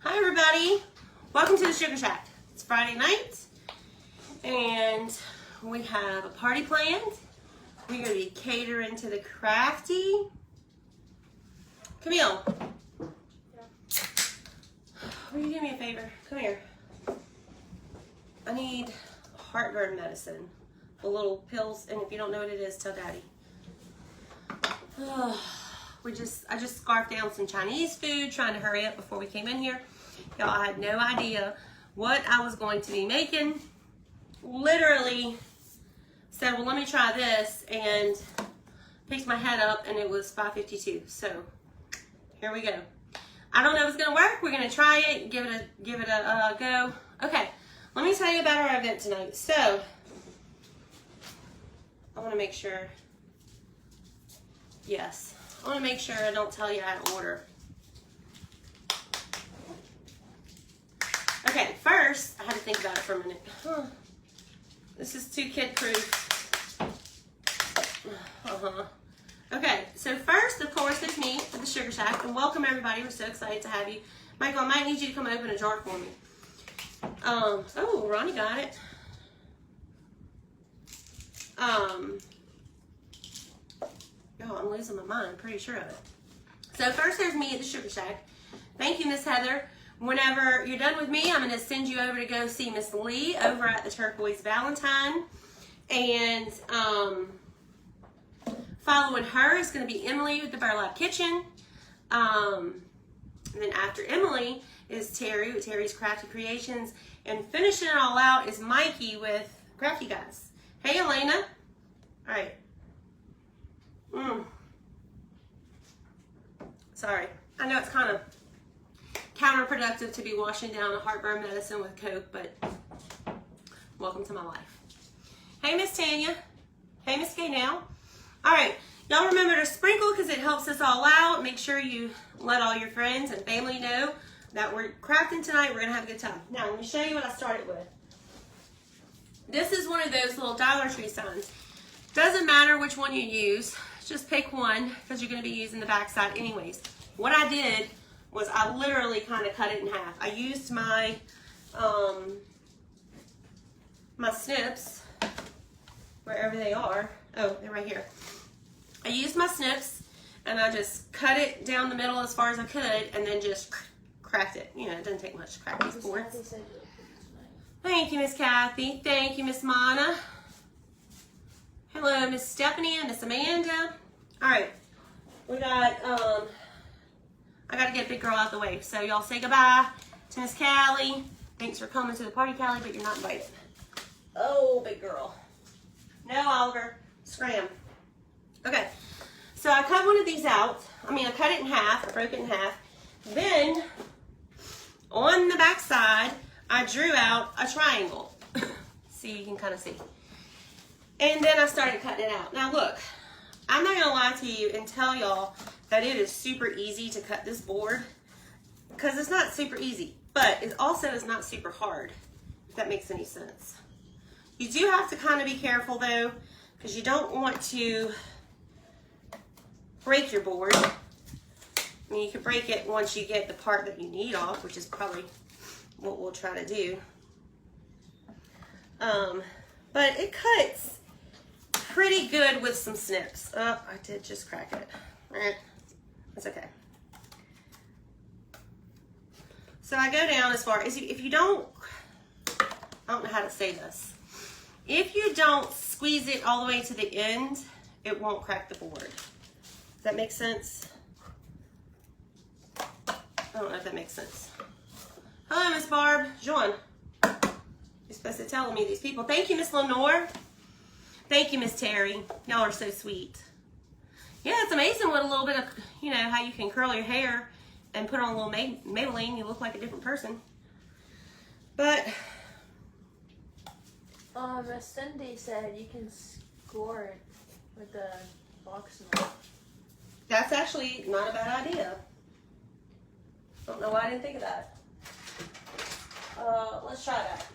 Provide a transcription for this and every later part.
Hi everybody, welcome to the Sugar Shack. It's Friday night and we have a party planned. We're going to be catering to the crafty. Camille, will you do me a favor? Come here. I need heartburn medicine, the little pills, and if you don't know what it is, tell Daddy. I just scarfed down some Chinese food, trying to hurry up before we came in here. Y'all, I had no idea what I was going to be making. Literally said, well, let me try this, and picked my head up, and it was 5:52. So here we go. I don't know if it's gonna work. We're gonna try it, give it a go. Okay, let me tell you about our event tonight. So I want to make sure. Yes, I want to make sure I don't tell you out of order. Okay, first, I had to think about it for a minute. This is too kid-proof. Okay, so first, of course, it's me at the Sugar Shack, and welcome everybody. We're so excited to have you. Michael, I might need you to come open a jar for me. Oh, Ronnie got it. Oh, I'm losing my mind. I'm pretty sure of it. So first, there's me at the Sugar Shack. Thank you, Miss Heather. Whenever you're done with me, I'm going to send you over to go see Miss Lee over at the Turquoise Valentine. And following her is going to be Emily with the Burlap Kitchen. And then after Emily is Terry with Terry's Crafty Creations. And finishing it all out is Mikey with Crafty Guys. Hey, Elena. All right. Sorry. I know it's kind of counterproductive to be washing down a heartburn medicine with Coke, but welcome to my life. Hey, Miss Tanya. Hey, Miss Gay now. All right. Y'all remember to sprinkle because it helps us all out. Make sure you let all your friends and family know that we're crafting tonight. We're going to have a good time. Now, let me show you what I started with. This is one of those little Dollar Tree signs. Doesn't matter which one you use. Just pick one because you're going to be using the back side anyways. What I did was I literally kind of cut it in half. I used my my snips, wherever they are. Oh, they're right here. I used my snips and I just cut it down the middle as far as I could and then just cracked it. You know, it doesn't take much to crack these boards. Thank you, Miss Kathy. Thank you, Miss Mana. Hello, Miss Stephanie and Miss Amanda. All right, we got, I got to get Big Girl out the way. So y'all say goodbye to Miss Callie. Thanks for coming to the party, Callie, but you're not invited. Oh, Big Girl. No, Oliver. Scram. Okay, so I cut one of these out. I cut it in half. I broke it in half. Then, on the back side, I drew out a triangle. See, you can kind of see. And then I started cutting it out. Now look, I'm not going to lie to you and tell y'all that it is super easy to cut this board. Because it's not super easy. But it also is not super hard, if that makes any sense. You do have to kind of be careful though, because you don't want to break your board. You can break it once you get the part that you need off, which is probably what we'll try to do. But it cuts pretty good with some snips. Oh, I did just crack it. That's okay. So I go down as far as if you don't, I don't know how to say this. If you don't squeeze it all the way to the end, it won't crack the board. Does that make sense? I don't know if that makes sense. Hello, Miss Barb. John. You're supposed to tell me these people. Thank you, Miss Lenore. Thank you, Miss Terry. Y'all are so sweet. Yeah, it's amazing what a little bit of, you know, how you can curl your hair and put on a little Maybelline. You look like a different person. But Miss Cindy said you can score it with the box knife. That's actually not a bad idea. Don't know why I didn't think of that. Let's try that.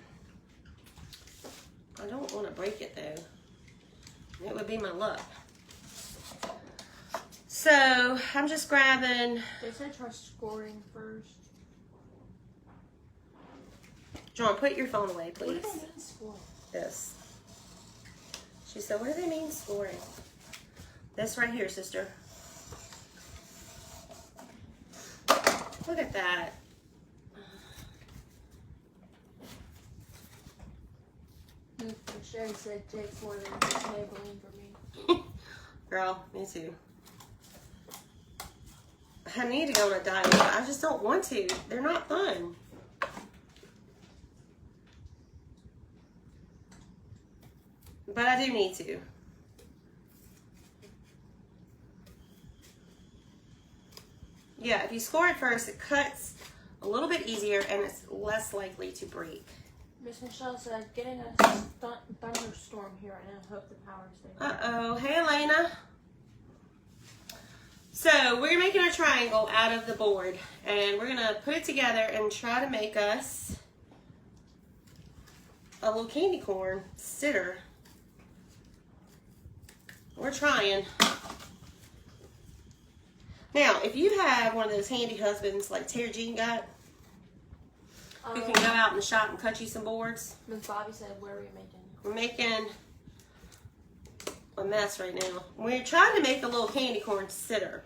I don't want to break it though. It would be my luck. So I'm just grabbing. They said try scoring first. John, put your phone away, What please. do they mean score? This. She said, what do they mean scoring? This right here, sister. Look at that. Sherry said Jake's more than just Maybelline for me. Girl, me too. I need to go on a diet, but I just don't want to. They're not fun. But I do need to. Yeah, if you score it first, it cuts a little bit easier and it's less likely to break. Miss Michelle said, getting a thunderstorm here right now. Hope the power stays. Uh-oh. Hey, Elena. So, we're making a triangle out of the board. And we're going to put it together and try to make us a little candy corn sitter. We're trying. Now, if you have one of those handy husbands like Tara Jean got, who can go out in the shop and cut you some boards. Miss Bobby said, what are we making? We're making a mess right now. We're trying to make a little candy corn sitter.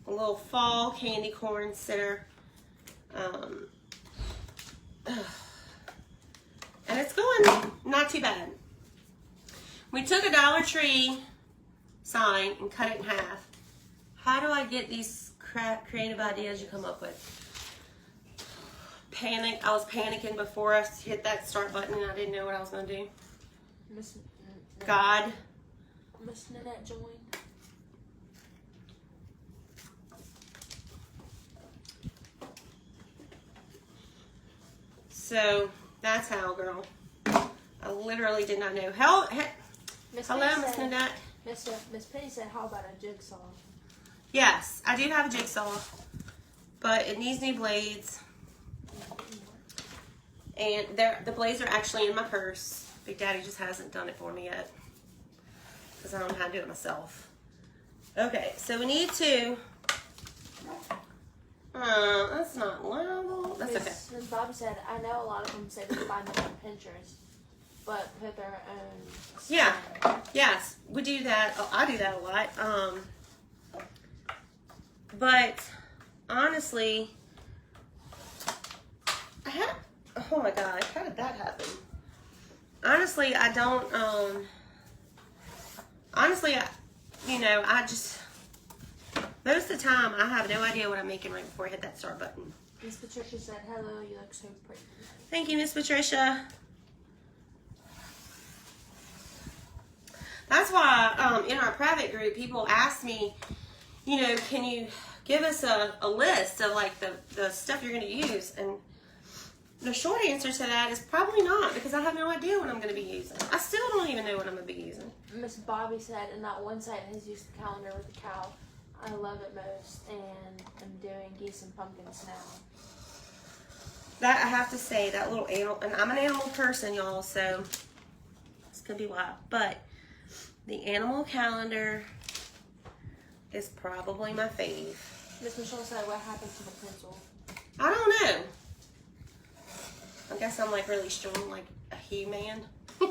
A little fall candy corn sitter. And it's going not too bad. We took a Dollar Tree sign and cut it in half. How do I get these creative ideas you come up with? I was panicking before I hit that start button and I didn't know what I was going to do. God. Miss Nanette joined. So, that's how, girl. I literally did not know. Hello, Miss Nanette. Miss Penny said, how about a jigsaw? Yes, I do have a jigsaw, but it needs new blades. And the blades are actually in my purse. Big Daddy just hasn't done it for me yet, because I don't know how to do it myself. Okay, so we need to... that's not level. That's okay. Miss Bobby said, I know a lot of them say they find them on Pinterest, but put their own... Yeah, yes, we do that. Oh, I do that a lot. But honestly, oh my God, how did that happen? Honestly, I don't, I just, most of the time, I have no idea what I'm making right before I hit that start button. Miss Patricia said, hello, you look so pretty. Thank you, Miss Patricia. That's why, in our private group, people ask me, can you give us a list of, like, the stuff you're going to use? And the short answer to that is probably not, because I have no idea what I'm going to be using. I still don't even know what I'm going to be using. Miss Bobby said, and not one side has used the calendar with the cow. I love it most, and I'm doing geese and pumpkins now. That, I have to say, that little animal, and I'm an animal person, y'all, so it's going to be wild. But the animal calendar is probably my fave. Miss Michelle said, what happened to the pencil? I don't know. I guess I'm like really strong, like a he-man, or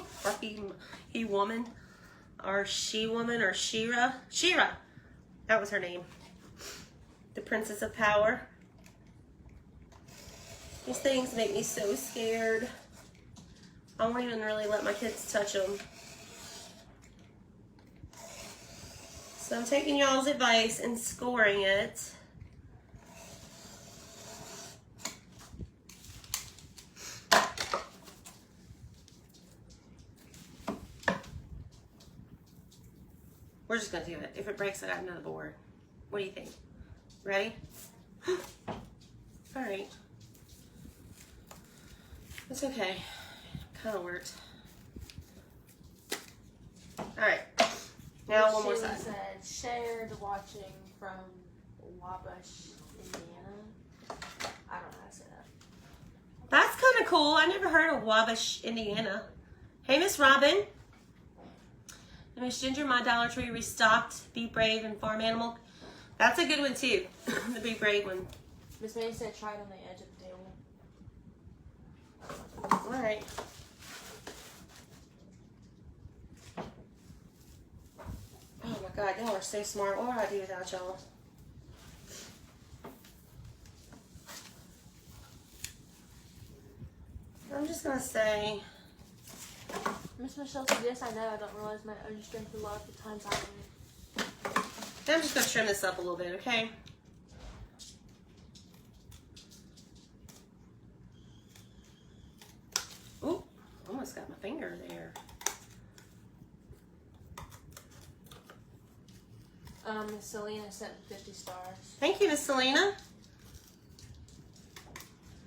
he-woman, or she-woman, or Shira. Shira! That was her name. The Princess of Power. These things make me so scared. I won't even really let my kids touch them. So I'm taking y'all's advice and scoring it. We're just gonna do it. If it breaks, I got another board. What do you think? Ready? All right. It's okay. Kind of worked. All right. Now one more Sheila side. said, shared watching from Wabash, Indiana. I don't know how to say that. That's kind of cool. I never heard of Wabash, Indiana. Hey, Miss Robin. And Miss Ginger, my Dollar Tree restocked Be Brave and Farm Animal. That's a good one too. The Be Brave one. Miss May said, try it on the edge of the table. All right. Oh my God, y'all are so smart. What would I do without y'all? I'm just gonna say. Miss Michelle said, yes, I know. I don't realize my own strength a lot of the times I do. I'm just gonna trim this up a little bit, okay? Ooh, almost got my finger there. Miss Selena sent 50 stars. Thank you, Miss Selena.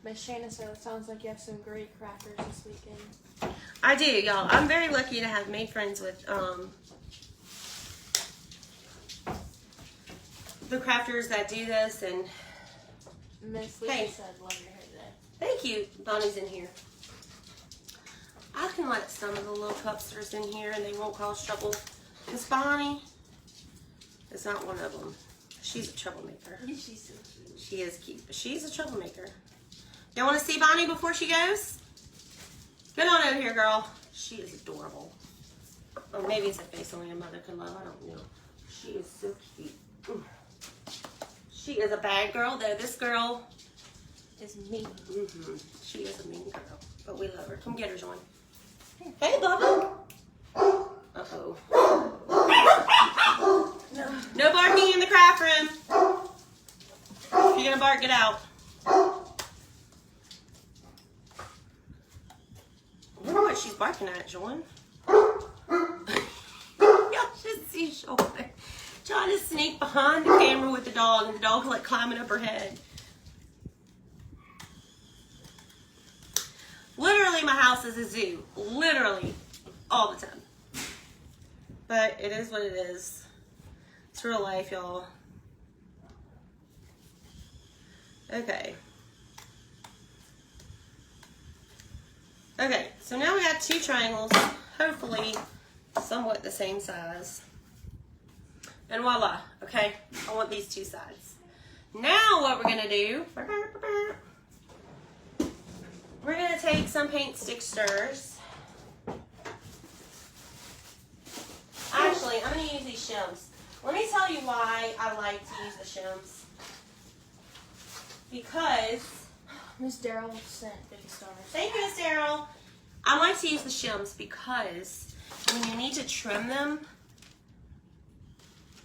Miss Shannon said, it sounds like you have some great crackers this weekend. I do, y'all. I'm very lucky to have made friends with the crafters that do this, and Miss Lisa Hey. said, love your hair today. thank you. Bonnie's in here. I can let some of the little cupsters in here and they won't cause trouble. Miss Bonnie is not one of them. She's a troublemaker. She's so cute. She is cute, but she's a troublemaker. Y'all want to see Bonnie before she goes? Get on over here, girl. She is adorable. Or maybe it's a face only a mother can love. I don't know. She is so cute. She is a bad girl, though. This girl Is mean. She is a mean girl, but we love her. Come get her, Joan. Hey, Bubba. Uh-oh. No barking in the craft room. If you're gonna bark, get out. I wonder what she's barking at, Joan. Y'all should see Joan trying to sneak behind the camera with the dog, and the dog like climbing up her head. Literally, my house is a zoo. Literally, all the time. But it is what it is. It's real life, y'all. Okay. Okay, so now we got 2 triangles, hopefully somewhat the same size. And voila, okay? I want these 2 sides. Now what we're gonna do, we're gonna take some paint stick stirrers. Actually, I'm gonna use these shims. Let me tell you why I like to use the shims. Because, Miss Daryl sent 50 stars. thank you, Miss Daryl. I like to use the shims because when you need to trim them,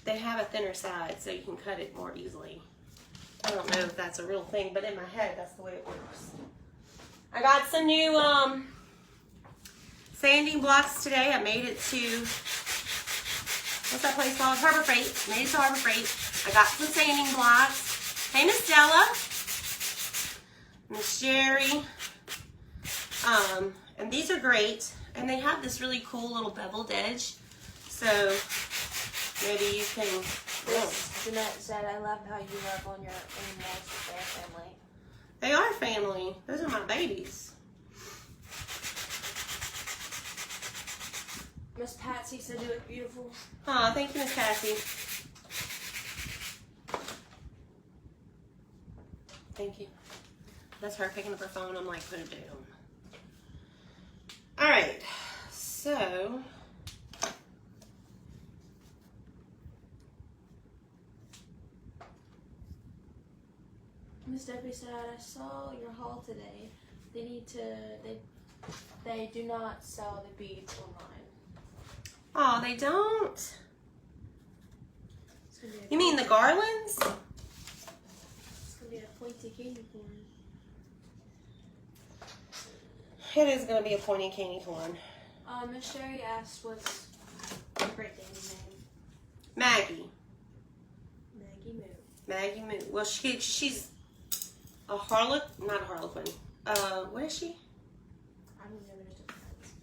they have a thinner side so you can cut it more easily. I don't know if that's a real thing, but in my head, that's the way it works. I got some new sanding blocks today. I made it to, what's that place called? Harbor Freight. Made it to Harbor Freight. I got some sanding blocks. Hey, Miss Della. Miss Jerry. And these are great. And they have this really cool little beveled edge. So maybe you can. Miss Jeanette said, I love how you love on your animals with their family. They are family. Those are my babies. Miss Patsy said you look beautiful. Aw, thank you, Miss Cassie. Thank you. That's her picking up her phone. I'm like, put it down. All right. So. Miss Debbie said, I saw your haul today. They do not sell the beads online. Oh, they don't? It's gonna be a You mean the garlands? It's gonna be a pointy candy corn. It is going to be a pointy candy corn. Miss Sherry asked what's your great Danny's name? Maggie. Maggie Moo. Maggie Moo. Well, she's a not a harlequin. What is she? I don't know the difference.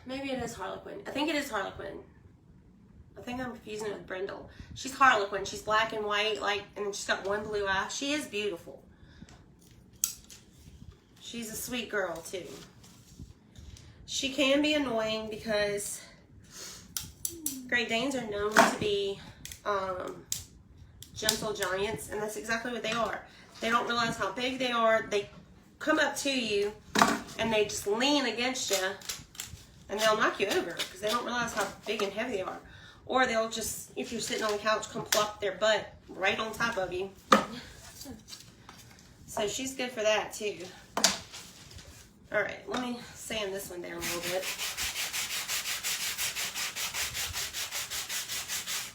Maybe it is harlequin. I think it is harlequin. I think I'm confusing it with Brindle. She's harlequin. She's black and white, and she's got one blue eye. She is beautiful. She's a sweet girl, too. She can be annoying because Great Danes are known to be gentle giants, and that's exactly what they are. They don't realize how big they are. They come up to you, and they just lean against you, and they'll knock you over because they don't realize how big and heavy they are. Or they'll just, if you're sitting on the couch, come plop their butt right on top of you. So she's good for that too. All right, let me sand this one down a little bit.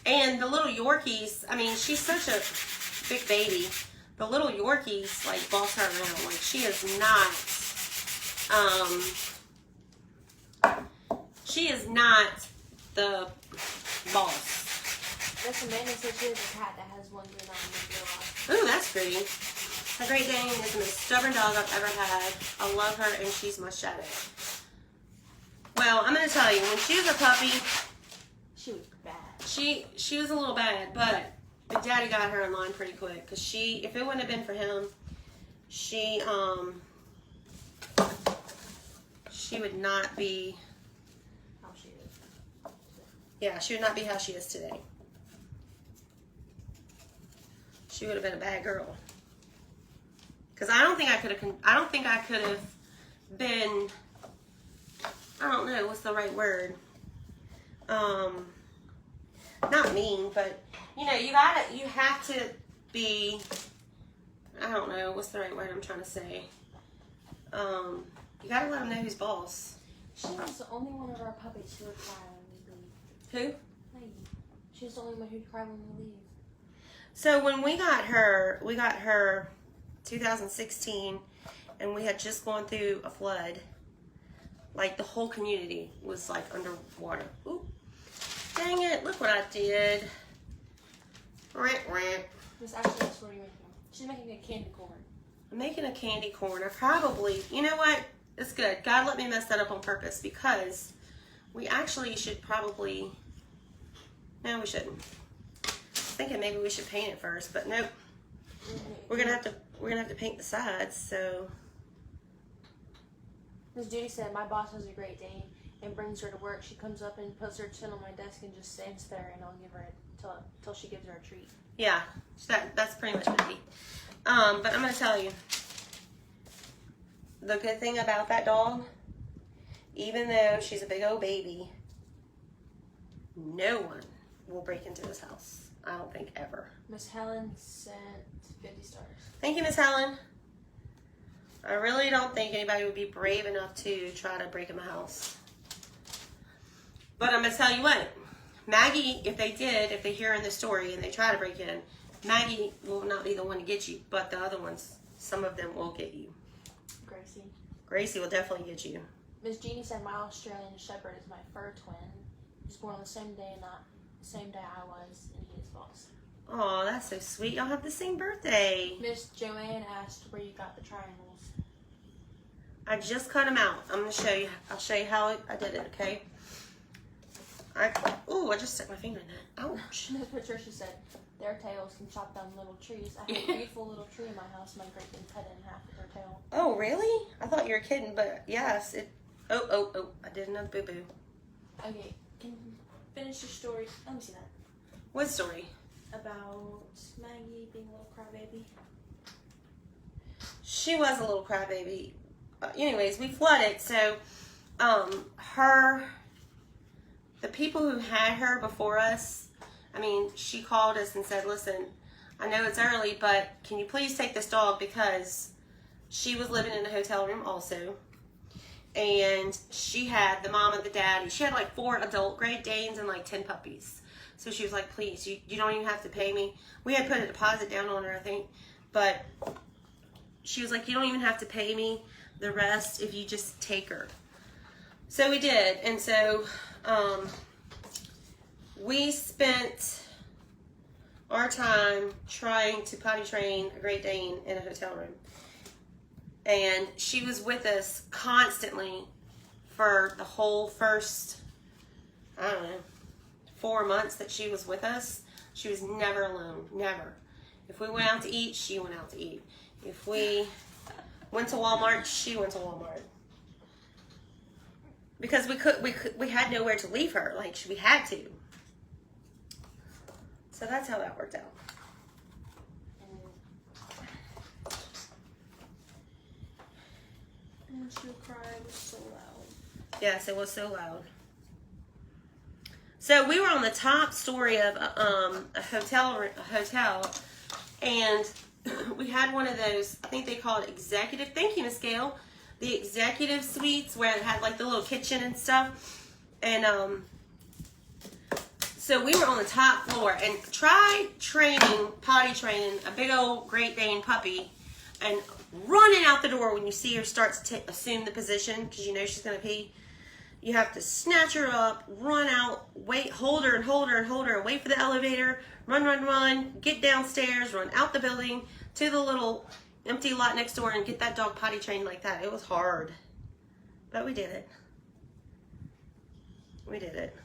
And the little Yorkies, I mean, she's such a big baby. The little Yorkies, like, boss her around. Like, she is not the boss. Miss Amanda said she has a cat that has one good on the Ooh, that's pretty. A Great Dane is the most stubborn dog I've ever had. I love her, and she's my shadow. Well, I'm going to tell you, when she was a puppy, she was bad. She was a little bad, but Big Daddy got her in line pretty quick. Because if it wouldn't have been for him, she would not be How she is. Yeah, she would not be how she is today. She would have been a bad girl. Because I don't think I could have been, I don't know, what's the right word? Not mean, but, you know, you have to be, I don't know, what's the right word I'm trying to say? You gotta let them know who's boss. She was the only one of our puppies who would cry when we leave. Who? Maggie. She was the only one who'd cry when we leave. So when we got her 2016, and we had just gone through a flood. Like, the whole community was, like, underwater. Ooh. Dang it, look what I did. Rant, rant. Miss Ashley, what are you making? She's making a candy corn. I'm making a candy corn. I probably, you know what? It's good. God let me mess that up on purpose, because we actually should probably, no, we shouldn't. I was thinking maybe we should paint it first, but nope. We're gonna have to paint the sides, so. Miss Judy said, my boss has a Great Dane and brings her to work. She comes up and puts her chin on my desk and just stands there, and I'll give her it till she gives her a treat. Yeah, that's pretty much Maggie. But I'm gonna tell you, the good thing about that dog, even though she's a big old baby, no one will break into this house. I don't think ever. Miss Helen sent 50 stars. Thank you, Miss Helen. I really don't think anybody would be brave enough to try to break in my house. But I'm going to tell you what. Maggie, if they hear in the story and they try to break in, Maggie will not be the one to get you, but the other ones, some of them will get you. Gracie. Gracie will definitely get you. Miss Jeannie said, my Australian Shepherd is my fur twin. He was born on the same day I was, and he is boss. Oh, that's so sweet. Y'all have the same birthday. Miss Joanne asked where you got the triangles. I just cut them out. I'm going to show you. I'll show you how I did it, okay? I just stuck my finger in that. Ouch. Miss Patricia said, their tails can chop down little trees. I have a beautiful little tree in my house. My great dane cut it in half with her tail. Oh, really? I thought you were kidding, but yes. Oh, I did another boo-boo. Okay, can you finish your story? Let me see that. What story? About Maggie being a little crybaby. She was a little crybaby. Anyways, we flooded, so the people who had her before us, I mean, she called us and said, listen, I know it's early, but can you please take this dog, because she was living in a hotel room also, and she had the mom and the daddy. She had like 4 adult Great Danes and like 10 puppies. So she was like, please, you don't even have to pay me. We had put a deposit down on her, I think, but she was like, you don't even have to pay me the rest if you just take her. So we did, and so we spent our time trying to potty train a Great Dane in a hotel room. And she was with us constantly for the whole first, I don't know, 4 months that she was with us. She was never alone, never. If we went out to eat, she went out to eat. If we went to Walmart, she went to Walmart. Because we had nowhere to leave her. Like, we had to. So that's how that worked out. she'll cry. It was so loud. Yes, it was so loud. So we were on the top story of a hotel, and we had one of those, I think they call it executive, thank you, Miss Gail, the executive suites where it had like the little kitchen and stuff. And so we were on the top floor, and try potty training a big old Great Dane puppy and running out the door when you see her start to assume the position because you know she's going to pee. You have to snatch her up, run out, wait, hold her and hold her and hold her, and wait for the elevator, run, get downstairs, run out the building to the little empty lot next door and get that dog potty trained like that. It was hard, but we did it. We did it.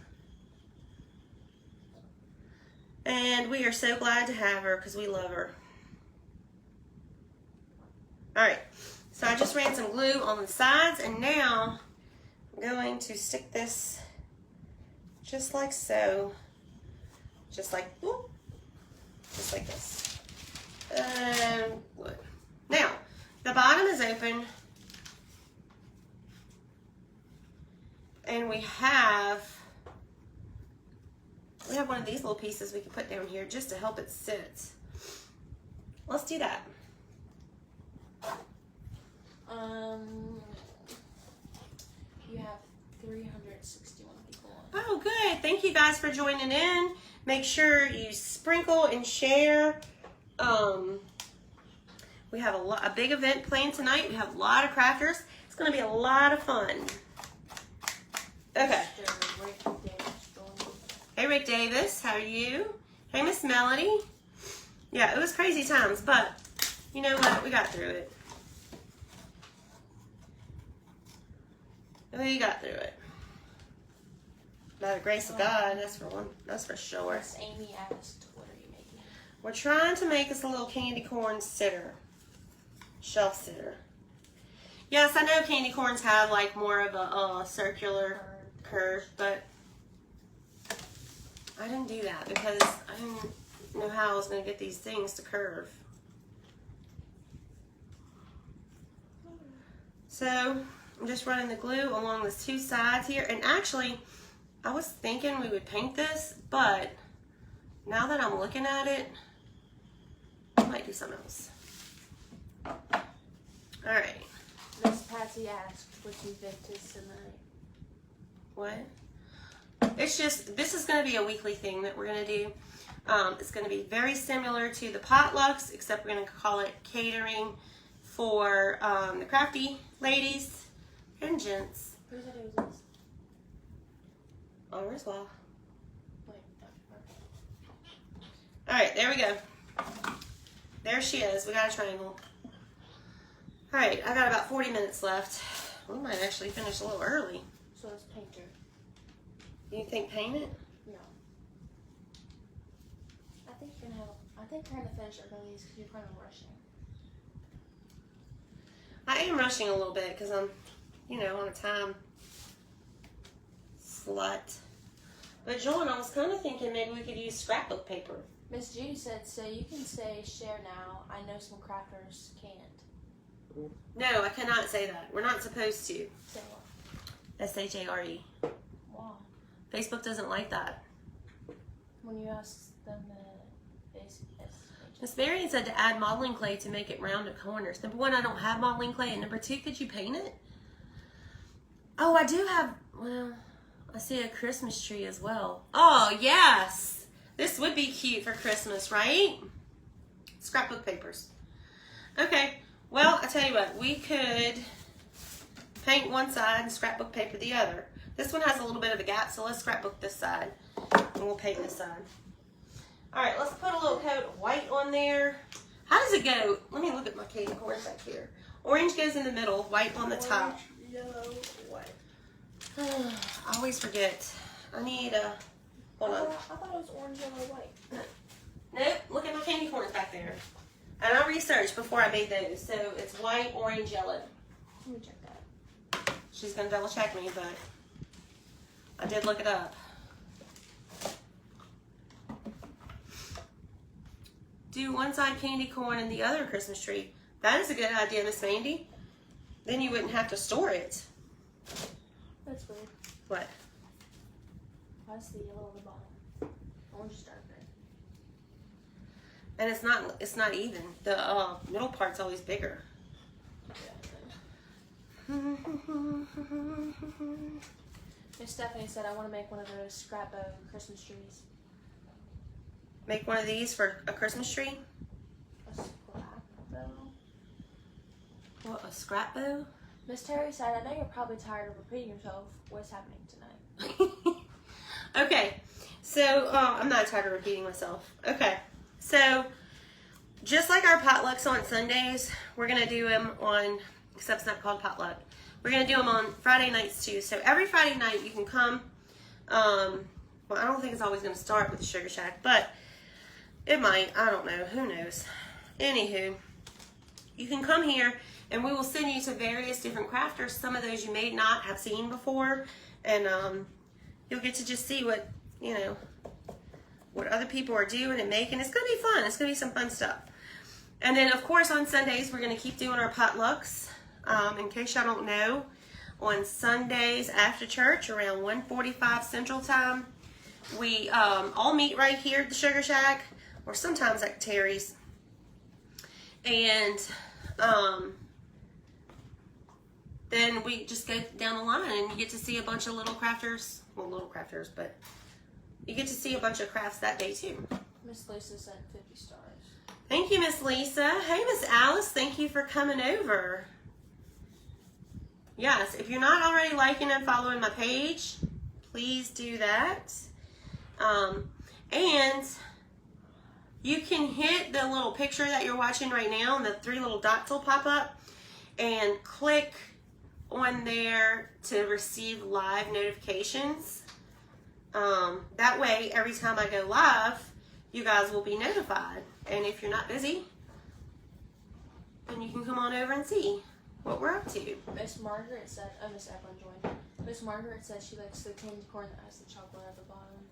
And we are so glad to have her because we love her. All right, so I just ran some glue on the sides, and now I'm going to stick this just like so, just like this. Now, the bottom is open, and we have one of these little pieces we can put down here just to help it sit. Let's do that. You have 361 people on. Oh, good. Thank you guys for joining in. Make sure you sprinkle and share. We have a big event planned tonight. We have a lot of crafters. It's going to be a lot of fun. Okay. Hey, Rick Davis. How are you? Hey, Miss Melody. Yeah, it was crazy times, but you know what? We got through it. We got through it. By the grace of God, that's for sure. Miss Amy asked, what are you making? We're trying to make us a little candy corn sitter. Shelf sitter. Yes, I know candy corns have like more of a circular curve, but I didn't do that because I didn't know how I was going to get these things to curve. So I'm just running the glue along the two sides here. And actually, I was thinking we would paint this, but now that I'm looking at it, I might do something else. All right. Miss Patsy asked, what you dentist tonight? What? It's just, this is going to be a weekly thing that we're going to do. It's going to be very similar to the potlucks, except we're going to call it catering for the crafty ladies and gents. Whose idea was this? Ours, well. Wait, All right, there we go. There she is. We got a triangle. All right, I got about 40 minutes left. We might actually finish a little early. So it's painter. You think paint it? No. I think we're gonna finish early because you're kind of rushing. I am rushing a little bit because I'm, on a time slut. But John, I was kind of thinking maybe we could use scrapbook paper. Miss Judy said, so you can say share now. I know some crafters can't. No, I cannot say that. We're not supposed to. Say what? S-H-A-R-E. Why? Facebook doesn't like that. When you ask them Miss Marion said to add modeling clay to make it round at corners. Number one, I don't have modeling clay. And number two, could you paint it? Oh, I do have, well, I see a Christmas tree as well. Oh, yes. This would be cute for Christmas, right? Scrapbook papers. Okay. Well, I tell you what, we could paint one side and scrapbook paper the other. This one has a little bit of a gap, so let's scrapbook this side, and we'll paint this side. All right, let's put a little coat of white on there. How does it go? Let me look at my candy corn back here. Orange goes in the middle, white on the top. Orange, yellow, white. I always forget. I need a, hold on. I thought it was orange, yellow, white. Nope, look at my candy corns back there. And I researched before I made those, so it's white, orange, yellow. Let me check that. She's gonna double check me, but I did look it up. Do one side candy corn and the other Christmas tree. That is a good idea, Miss Mandy. Then you wouldn't have to store it. That's weird. What? Why's the yellow on the bottom? Orange is darker. And it's not even. The middle part's always bigger. Miss Stephanie said, I want to make one of those scrap bow Christmas trees. Make one of these for a Christmas tree? A scrap bow? What, a scrap bow? Miss Terry said, I know you're probably tired of repeating yourself. What's happening tonight? Okay, so I'm not tired of repeating myself. Okay, so just like our potlucks on Sundays, we're going to do them on, except it's not called potluck. We're going to do them on Friday nights too. So every Friday night you can come. Well, I don't think it's always going to start with the Sugar Shack, but it might. I don't know. Who knows? Anywho, you can come here and we will send you to various different crafters. Some of those you may not have seen before. And you'll get to just see what, you know, what other people are doing and making. It's going to be fun. It's going to be some fun stuff. And then, of course, on Sundays, we're going to keep doing our potlucks. In case y'all don't know, on Sundays after church, around 1:45 Central Time, we all meet right here at the Sugar Shack, or sometimes at Terry's. And then we just go down the line and you get to see a bunch of little crafters. Well, little crafters, but you get to see a bunch of crafts that day too. Miss Lisa sent 50 stars. Thank you, Miss Lisa. Hey, Miss Alice, thank you for coming over. Yes, if you're not already liking and following my page, please do that. And you can hit the little picture that you're watching right now, and the 3 little dots will pop up, and click on there to receive live notifications. That way, every time I go live, you guys will be notified. And if you're not busy, then you can come on over and see what we're up to. Miss Margaret said, oh, Miss Evelyn joined. Miss Margaret says she likes the candy corn that has the chocolate at the bottom.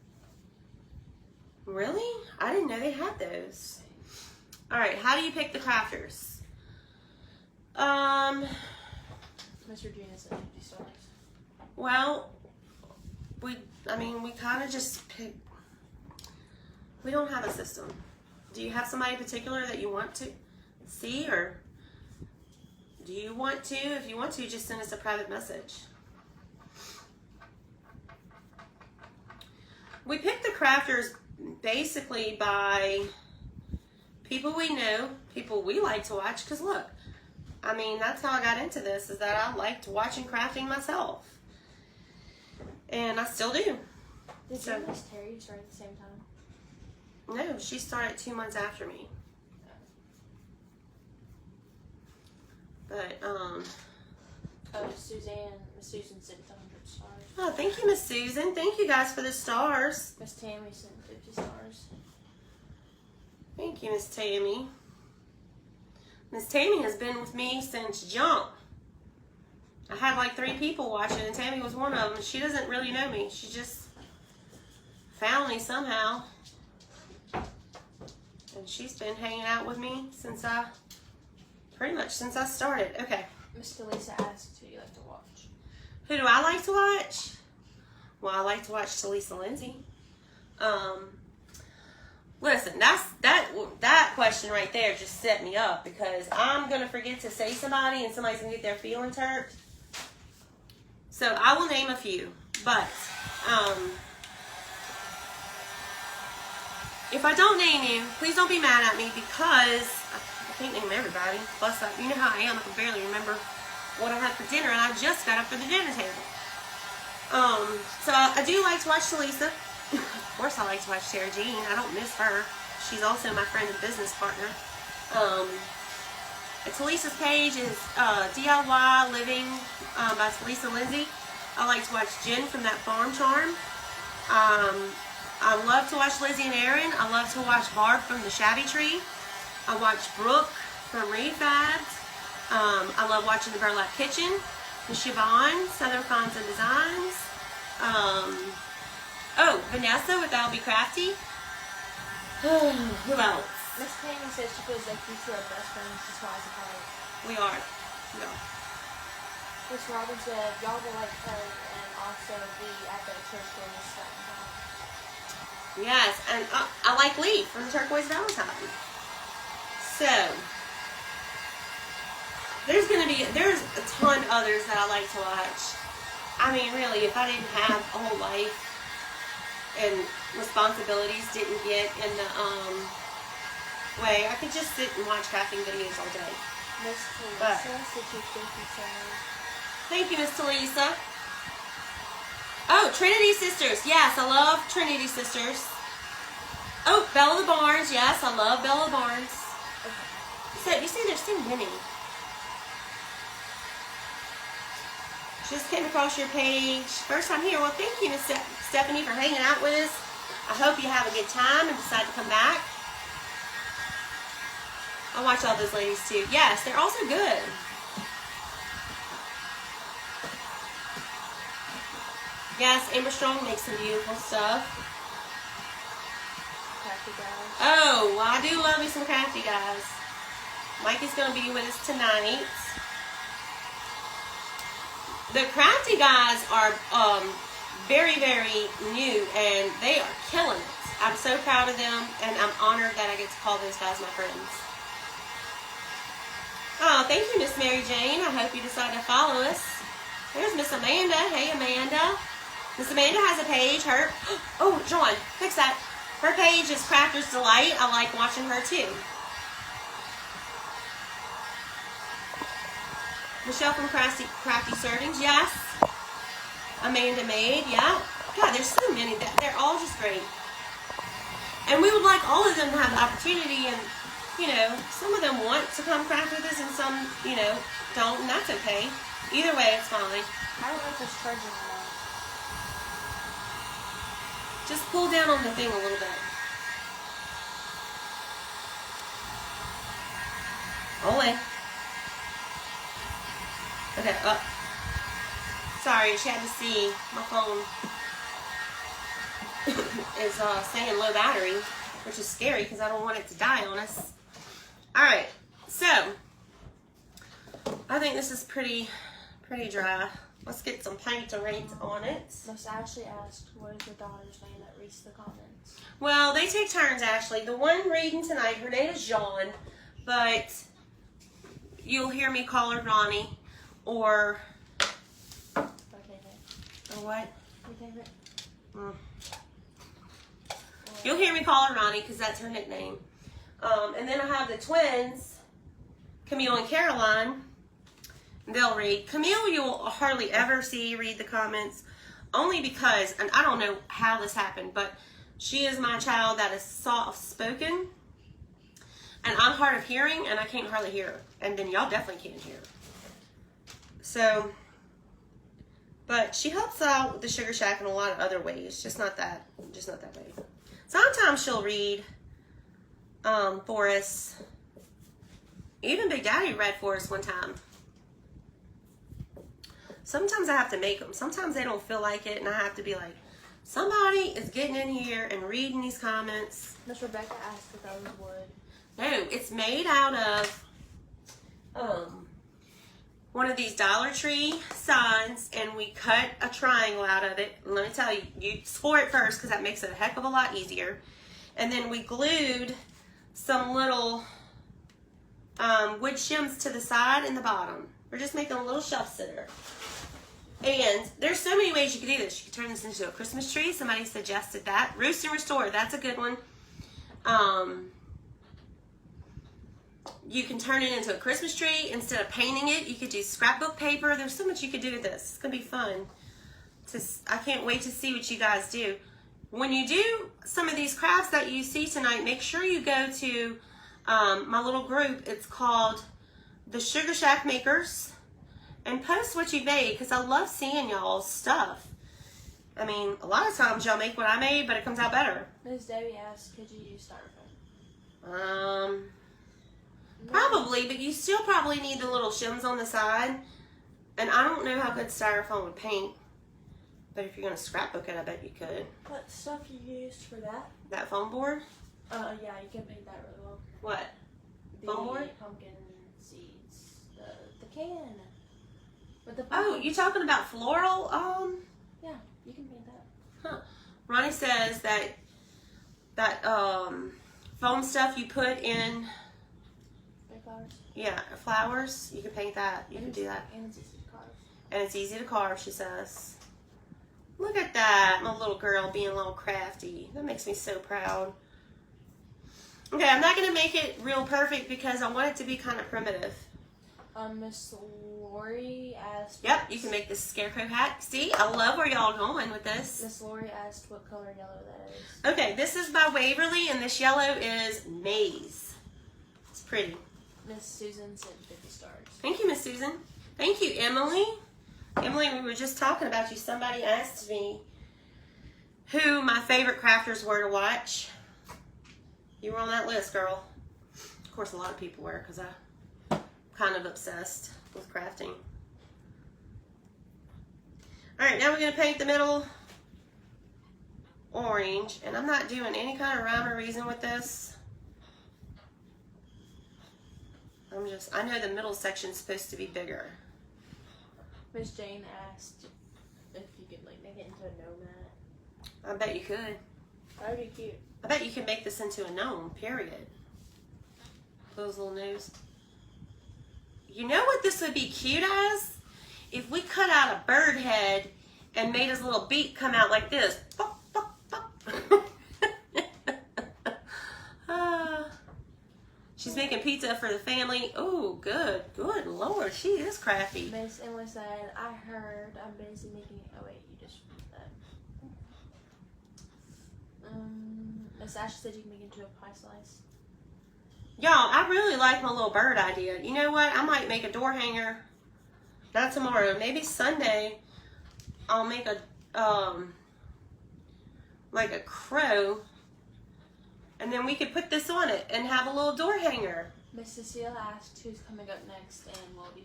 Really? I didn't know they had those. All right, how do you pick the crafters? Miss Regina said 50 stars. Well, we kind of just pick. We don't have a system. Do you have somebody in particular that you want to see, or do you want to? If you want to, just send us a private message. We pick the crafters basically by people we know, people we like to watch, because look, I mean, that's how I got into this, is that I liked watching crafting myself. And I still do. Did you So- and Miss Terry start at the same time? No, she started 2 months after me. But, Oh, Suzanne. Miss Susan sent 100 stars. oh, thank you, Miss Susan. Thank you guys for the stars. Miss Tammy sent 50 stars. Thank you, Miss Tammy. Miss Tammy has been with me since jump. I had like 3 people watching, and Tammy was one of them. She doesn't really know me. She just found me somehow. And she's been hanging out with me pretty much since I started. Okay. Miss Talisa asked who you like to watch. Who do I like to watch? Well, I like to watch Talisa Lindsay. Listen, that question right there just set me up, because I'm gonna forget to say somebody and somebody's gonna get their feelings hurt. So I will name a few, but if I don't name you, please don't be mad at me, because I can't name everybody. Plus, you know how I am. I can barely remember what I had for dinner, and I just got up for the dinner table. So I do like to watch Talisa. Of course, I like to watch Sarah Jean. I don't miss her. She's also my friend and business partner. Talisa's page is DIY Living by Talisa Lindsay. I like to watch Jen from That Farm Charm. I love to watch Lizzie and Aaron. I love to watch Barb from The Shabby Tree. I watch Brooke from Refabs. I love watching The Burlap Kitchen. Miss Siobhan, Southern Finds and Designs. Vanessa with I'll Be Crafty. Who else? Miss Tammy says she feels like you two are best friends. She smiles apart. We are. No. Miss Robin said y'all will like her and also be at the turquoise Valentine. Yes, and I like Lee from the Turquoise Valentine. So, there's a ton of others that I like to watch. I mean, really, if I didn't have a whole life and responsibilities didn't get in the way, I could just sit and watch crafting videos all day. Miss Teresa said you thank you so much. Thank you, Miss Talisa. Oh, Trinity Sisters. Yes, I love Trinity Sisters. Oh, Bella the Barnes. Yes, I love Bella the Barnes. So, you see, there's so many. Just came across your page. First time here. Well, thank you, Miss Stephanie, for hanging out with us. I hope you have a good time and decide to come back. I watch all those ladies too. Yes, they're also good. Yes, Amber Strong makes some beautiful stuff. Crafty guys. Oh, well, I do love me some crafty guys. Mike is going to be with us tonight. The crafty guys are very, very new, and they are killing it. I'm so proud of them, and I'm honored that I get to call those guys my friends. Oh, thank you, Miss Mary Jane. I hope you decide to follow us. There's Miss Amanda. Hey, Amanda. Miss Amanda has a page. Oh, John, fix that. Her page is Crafter's Delight. I like watching her, too. Michelle from Crafty Servings, yes. Amanda Maid, yeah. God, there's so many. They're all just great. And we would like all of them to have the opportunity, and, you know, some of them want to come craft with us and some, you know, don't, and that's okay. Either way, it's fine. I don't know if it's charging or not. Just pull down on the thing a little bit. Ole. Okay, up. Sorry, she had to see my phone is saying low battery, which is scary because I don't want it to die on us. Alright, so I think this is pretty dry. Let's get some paint to rate on it. Miss Ashley asked, what is your daughter's name that reads the comments? Well, they take turns, Ashley. The one reading tonight, her name is Jean, but you'll hear me call her Ronnie, or what? You'll hear me call her Ronnie because that's her nickname. And then I have the twins, Camille and Caroline. They'll read. Camille, you'll hardly ever see read the comments, only because, and I don't know how this happened, but she is my child that is soft-spoken, and I'm hard of hearing, and I can't hardly hear her. And then y'all definitely can't hear her. So, but she helps out with the Sugar Shack in a lot of other ways, just not that way. Sometimes she'll read for us. Even Big Daddy read for us one time. Sometimes I have to make them. Sometimes they don't feel like it, and I have to be like, somebody is getting in here and reading these comments. Miss Rebecca asked if that was wood. No, it's made out of one of these Dollar Tree signs, and we cut a triangle out of it. And let me tell you, you score it first because that makes it a heck of a lot easier. And then we glued some little wood shims to the side and the bottom. We're just making a little shelf sitter. And there's so many ways you could do this. You could turn this into a Christmas tree. Somebody suggested that. Roost and Restore, that's a good one. You can turn it into a Christmas tree. Instead of painting it, you could do scrapbook paper. There's so much you could do with this. It's going to be fun. I can't wait to see what you guys do. When you do some of these crafts that you see tonight, make sure you go to my little group. It's called the Sugar Shack Makers. And post what you made, because I love seeing y'all's stuff. I mean, a lot of times y'all make what I made, but it comes out better. Miss Debbie asked, could you use styrofoam? No. Probably, but you still probably need the little shims on the side. And I don't know how good styrofoam would paint. But if you're going to scrapbook it, I bet you could. What stuff you used for that? That foam board? Yeah, you can make that really well. What? The Foam board? pumpkin seeds. The can. With the Oh, you talking about floral? Yeah, you can paint that. Huh. Ronnie says that foam stuff you put in. Big flowers. Yeah, flowers. You can paint that. You can do that. And it's easy to carve. And it's easy to carve, she says. Look at that, my little girl being a little crafty. That makes me so proud. Okay, I'm not going to make it real perfect because I want it to be kind of primitive. Miss Lori asked... Yep, you can make this scarecrow hat. See, I love where y'all going with this. Miss Lori asked what color yellow that is. Okay, this is by Waverly, and this yellow is maize. It's pretty. Miss Susan said 50 stars. Thank you, Miss Susan. Thank you, Emily. Emily, we were just talking about you. Somebody asked me who my favorite crafters were to watch. You were on that list, girl. Of course, a lot of people were because I'm kind of obsessed with crafting. All right, now we're going to paint the middle orange. And I'm not doing any kind of rhyme or reason with this. I know the middle section's supposed to be bigger. Miss Jane asked if you could like make it into a nomad. I bet you could. That would be cute. I bet you could make this into a gnome, period. Those little nose. You know what this would be cute as? If we cut out a bird head and made his little beak come out like this. She's making pizza for the family. Oh, good. Good Lord. She is crafty. Miss Emily said, I heard I'm busy making it. Oh, wait, you just read that. Miss Ashley said you can make it into a pie slice. Y'all, I really like my little bird idea. You know what? I might make a door hanger. Not tomorrow. Maybe Sunday. I'll make a, like a crow. And then we could put this on it and have a little door hanger. Miss Cecile asked who's coming up next and will be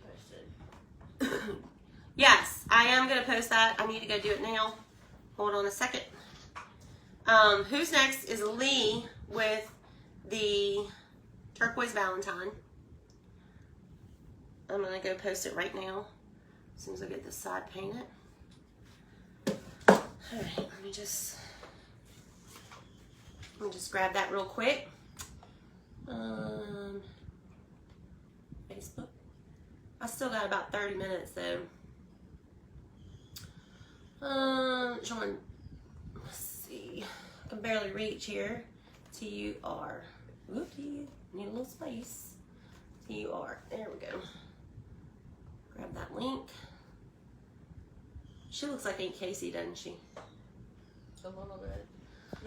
posted. Yes, I am going to post that. I need to go do it now. Hold on a second. Who's next is Lee with the turquoise Valentine. I'm going to go post it right now as soon as I get this side painted. All right, let me just grab that real quick. Facebook. I still got about 30 minutes though. Sean, let's see. I can barely reach here. T-U-R. Whoopie. Need a little space. T-U-R. There we go. Grab that link. She looks like Aunt Casey, doesn't she? A little bit.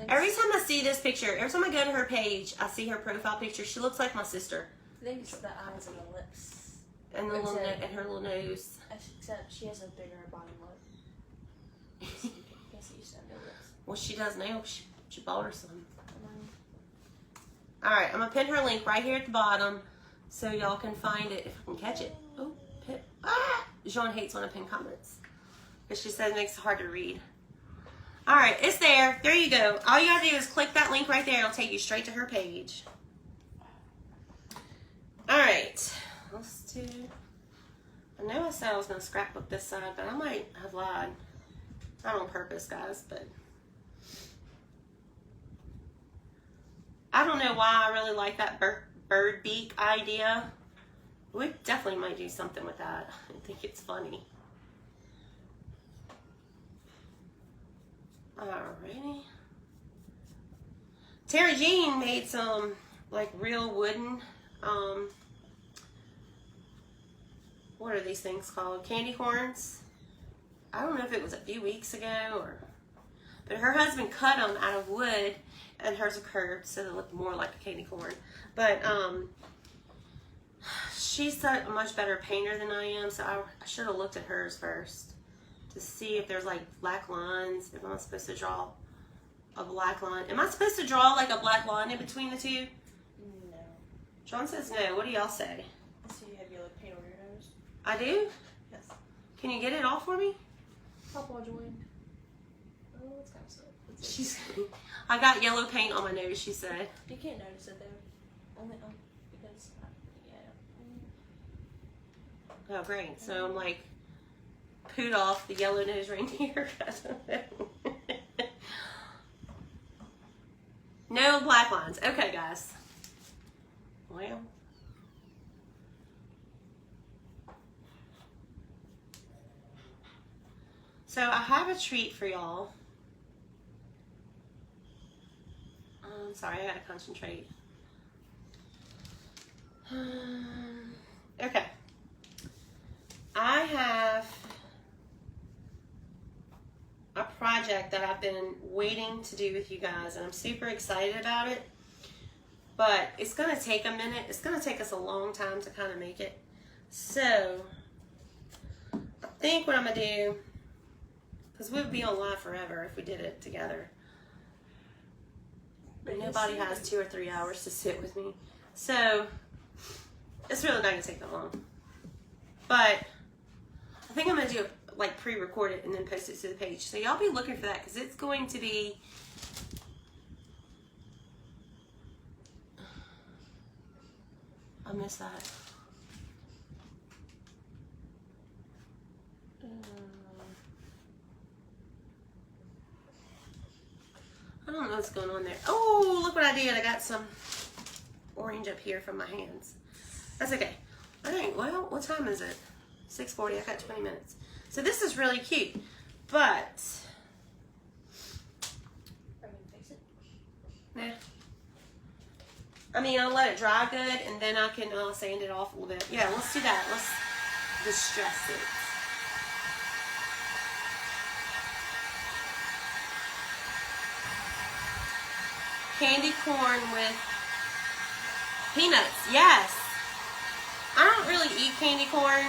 Every time I see this picture, every time I go to her page, I see her profile picture. She looks like my sister. I think it's the eyes and the lips. And the little and her little nose. Except she has a bigger bottom lip. I guess she used to have no lips. Well, she does now. She bought her some. All right, I'm gonna pin her link right here at the bottom, so y'all can find it if I can catch it. Oh, pin. Ah! Jean hates when I pin comments, because she says it makes it hard to read. All right, it's there. There you go. All you gotta do is click that link right there. It'll take you straight to her page. All right, let's do. I know I said I was gonna scrapbook this side, but I might have lied. Not on purpose, guys, but I don't know why I really like that bird beak idea. We definitely might do something with that. I think it's funny. Alrighty. Terry Jean made some like real wooden, what are these things called? Candy corns. I don't know if it was a few weeks ago but her husband cut them out of wood and hers are curved so they look more like a candy corn. But she's a much better painter than I am, so I should have looked at hers first to see if there's like black lines, if I'm supposed to draw a black line. Am I supposed to draw like a black line in between the two? No. John says no. What do y'all say? I see you have yellow paint on your nose. I do? Yes. Can you get it off for me? Papa joined. Oh, it's kind of stuck. She's. I got yellow paint on my nose, she said. You can't notice it though. Only because, yeah. Oh, great. So I'm like Pudolph, the yellow-nosed reindeer. I don't know. No black lines. Okay, guys. Well. So I have a treat for y'all. Sorry, I gotta concentrate. Okay. I have a project that I've been waiting to do with you guys, and I'm super excited about it. But it's gonna take a minute. It's gonna take us a long time to kind of make it. So I think what I'm gonna do, because we would be on live forever if we did it together. But nobody has 2 or 3 hours to sit with me. So it's really not gonna take that long. But I think I'm gonna do it, like pre-record it and then post it to the page. So y'all be looking for that, because it's going to be I missed that. I don't know what's going on there. Oh, look what I did. I got some orange up here from my hands. That's okay. All right, well, what time is it? 6:40. I got 20 minutes. So this is really cute. But nah. I mean, I'll let it dry good, and then I can sand it off a little bit. Yeah, let's do that. Let's distress it. Candy corn with peanuts. Yes. I don't really eat candy corn,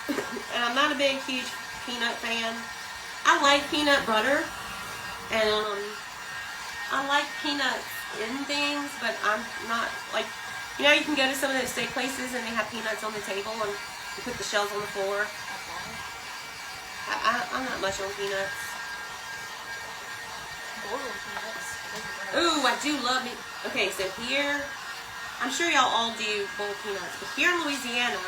and I'm not a big, huge peanut fan. I like peanut butter, and I like peanuts in things, but I'm not like, you know, you can go to some of those steak places and they have peanuts on the table and you put the shells on the floor. I'm not much on peanuts. Ooh, I do love me. Okay, so here, I'm sure y'all all do boiled peanuts, but here in Louisiana,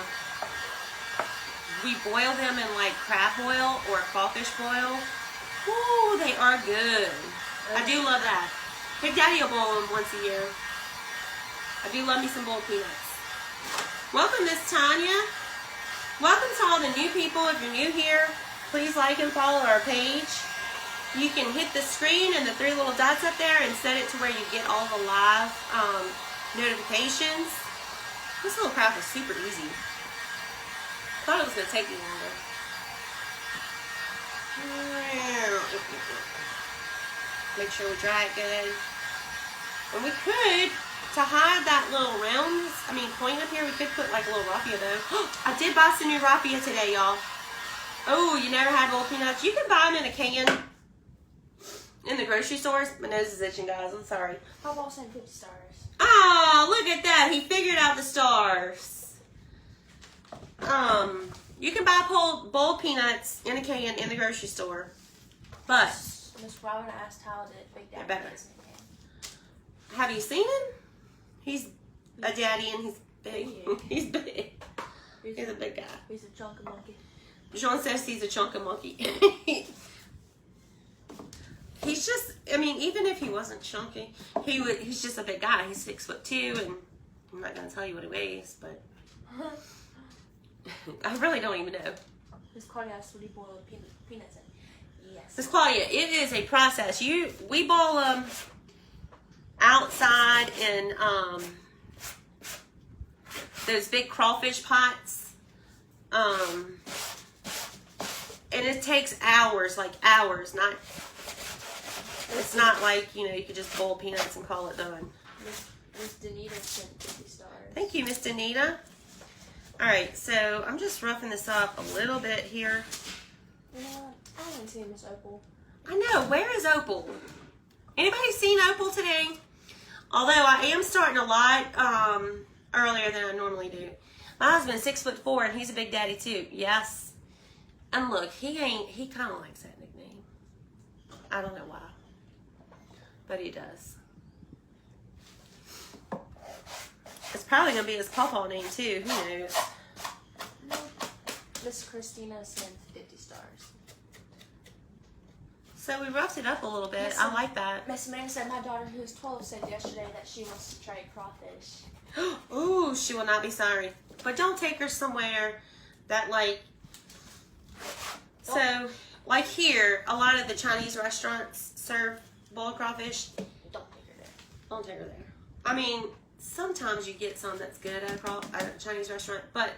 we boil them in like crab boil or crawfish boil. Ooh, they are good. I do love that. Big Daddy will boil them once a year. I do love me some boiled peanuts. Welcome, Miss Tanya. Welcome to all the new people. If you're new here, please like and follow our page. You can hit the screen and the 3 little dots up there and set it to where you get all the live notifications. This little craft is super easy. Thought it was going to take me longer. Make sure we dry it good. And we could, to hide that little round, point up here, we could put like a little raffia though. I did buy some new raffia today, y'all. Oh, you never had boiled peanuts? You can buy them in a can in the grocery stores. My nose is itching, guys. I'm sorry. How about saying 50 stars? Oh, look at that. He figured out the stars. You can buy boiled peanuts in a can in the grocery store. But Miss Robin asked how did Big Daddy is in the have you seen him? He's a daddy and he's big. He's big. He's a big guy. He's a chunky monkey. Jean says he's a chunky monkey. He's just, even if he wasn't chunky, he's just a big guy. He's 6'2", and I'm not going to tell you what he weighs, but I really don't even know. Miss Claudia asked what he boiled peanuts in. Yes. Miss Claudia, it is a process. We boil them outside in those big crawfish pots. And it takes hours, it's not like, you could just boil peanuts and call it done. Miss Danita sent 50 stars. Thank you, Miss Danita. Alright, so I'm just roughing this up a little bit here. You know what? I haven't seen Miss Opal. I know, where is Opal? Anybody seen Opal today? Although I am starting a lot earlier than I normally do. My husband's 6'4" and he's a big daddy too. Yes. And look, he kind of likes that nickname. I don't know why. But he does. It's probably going to be his pawpaw name too. Who knows? Miss Christina sent 50 stars. So we roughed it up a little bit. Miss I like that. Miss Amanda said my daughter, who's 12, said yesterday that she wants to try crawfish. Ooh, she will not be sorry. But don't take her somewhere that like. So, like here, a lot of the Chinese restaurants serve boiled crawfish. Don't take her there. Don't take her there. I mean, sometimes you get some that's good at a Chinese restaurant, but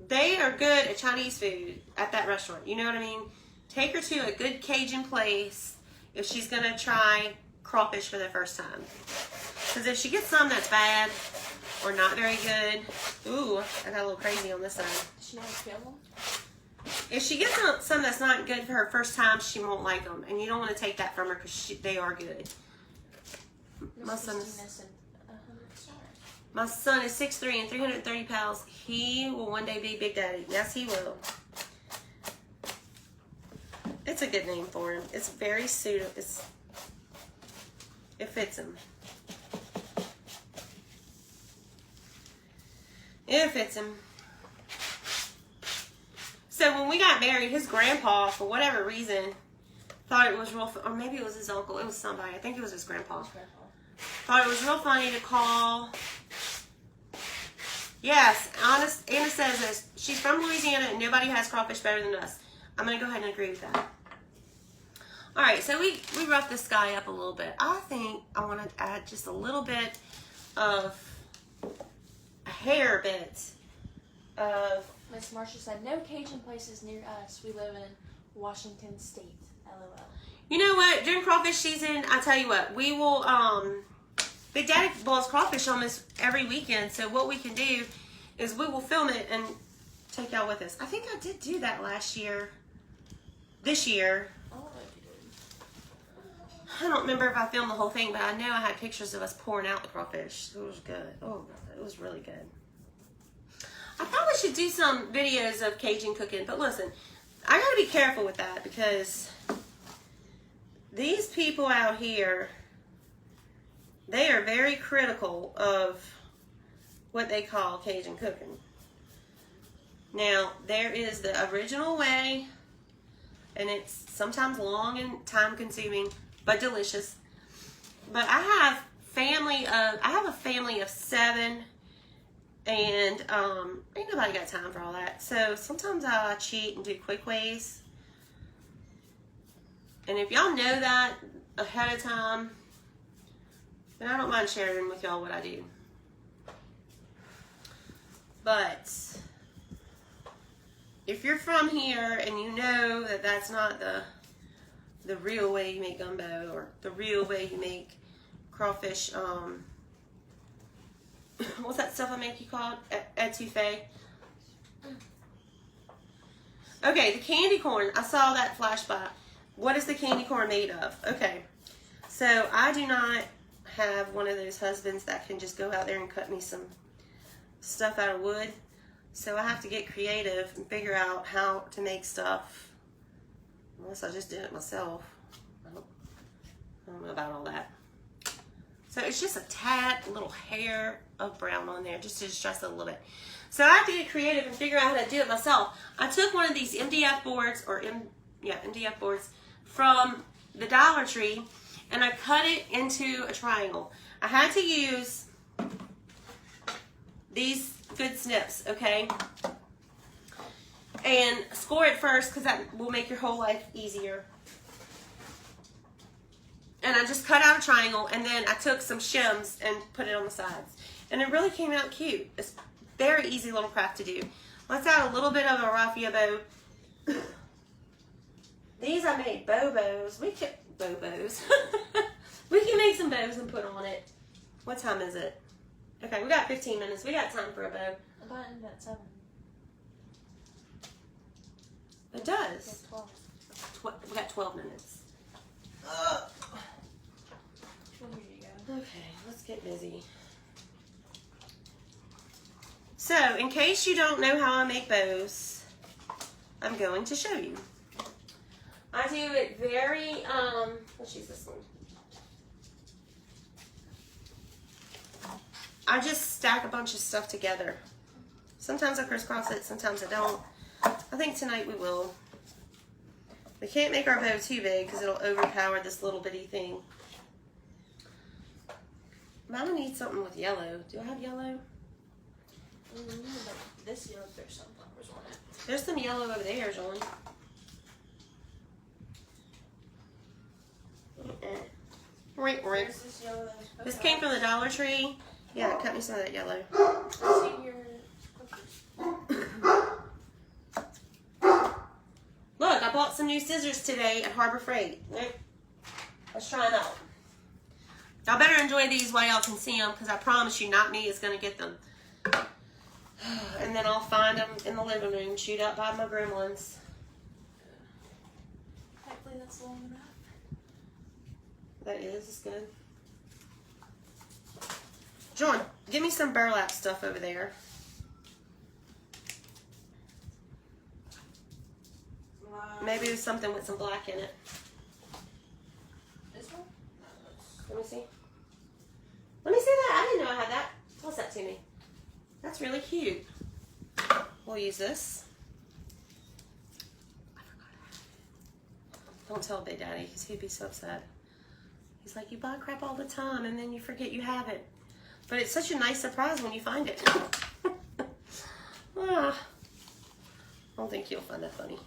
they are good at Chinese food at that restaurant. You know what I mean? Take her to a good Cajun place if she's going to try crawfish for the first time. Because if she gets some that's bad or not very good, ooh, I got a little crazy on this side. Does she know how to peel them? If she gets some that's not good for her first time, she won't like them. And you don't want to take that from her because they are good. My son is 6'3" and 330 pounds. He will one day be Big Daddy. Yes, he will. It's a good name for him. It's very suitable. It fits him. It fits him. So when we got married, his grandpa, for whatever reason, thought it was real, or maybe it was his uncle. It was somebody. I think it was his grandpa. Thought it was real funny to call. Yes, Anna says this. She's from Louisiana and nobody has crawfish better than us. I'm going to go ahead and agree with that. All right, so we roughed this guy up a little bit. I think I want to add just a little bit of a hair bit of. Miss Marcia said, no Cajun places near us. We live in Washington State. LOL. You know what? During crawfish season, I tell you what, we will, Big Daddy boils crawfish almost every weekend. So what we can do is we will film it and take y'all with us. I think I did do that last year. This year. Oh, you did. I don't remember if I filmed the whole thing, but I know I had pictures of us pouring out the crawfish. It was good. Oh, it was really good. I probably should do some videos of Cajun cooking, but listen, I gotta be careful with that because these people out here, they are very critical of what they call Cajun cooking. Now, there is the original way, and it's sometimes long and time consuming, but delicious. But I have a family of 7. And ain't nobody got time for all that. So sometimes I cheat and do quick ways. And if y'all know that ahead of time, then I don't mind sharing with y'all what I do. But if you're from here and you know that that's not the real way you make gumbo or the real way you make crawfish, what's that stuff I make you called? Etouffee. Okay, the candy corn. I saw that flash by. What is the candy corn made of? Okay, so I do not have one of those husbands that can just go out there and cut me some stuff out of wood. So I have to get creative and figure out how to make stuff. Unless I just did it myself. I don't know about all that. So it's just a tad little hair of brown on there, just to stress it a little bit. So I have to get creative and figure out how to do it myself. I took one of these MDF boards, MDF boards from the Dollar Tree, and I cut it into a triangle. I had to use these good snips, okay? And score it first, because that will make your whole life easier. And I just cut out a triangle, and then I took some shims and put it on the sides. And it really came out cute. It's very easy little craft to do. Let's add a little bit of a raffia bow. These I made bows. We can make some bows and put on it. What time is it? Okay, we got 15 minutes. We got time for a bow. I thought it ended at 7. It does. It's 12. We got 12 minutes. Well, here you go. Okay, let's get busy. So, in case you don't know how I make bows, I'm going to show you. I do it very, let's use this one. I just stack a bunch of stuff together. Sometimes I crisscross it, sometimes I don't. I think tonight we will. We can't make our bow too big because it'll overpower this little bitty thing. Mama needs something with yellow. Do I have yellow? This yellow, there's sunflowers on it. There's some yellow over there, John. Rink, rink. There's this yellow. This came from the Dollar Tree. Yeah, cut me some of that yellow. See your cookies. Look, I bought some new scissors today at Harbor Freight. Let's try them out. Y'all better enjoy these while y'all can see them, because I promise you, not me is going to get them. And then I'll find them in the living room, chewed up by my gremlins. Hopefully that's long enough. That is, it's good. John, give me some burlap stuff over there. Maybe there's something with some black in it. This one? Let me see. Let me see that. I didn't know I had that. Toss that to me. That's really cute. We'll use this. I forgot. Don't tell Big Daddy, because he'd be so upset. He's like, you buy crap all the time and then you forget you have it. But it's such a nice surprise when you find it. I don't think you'll find that funny.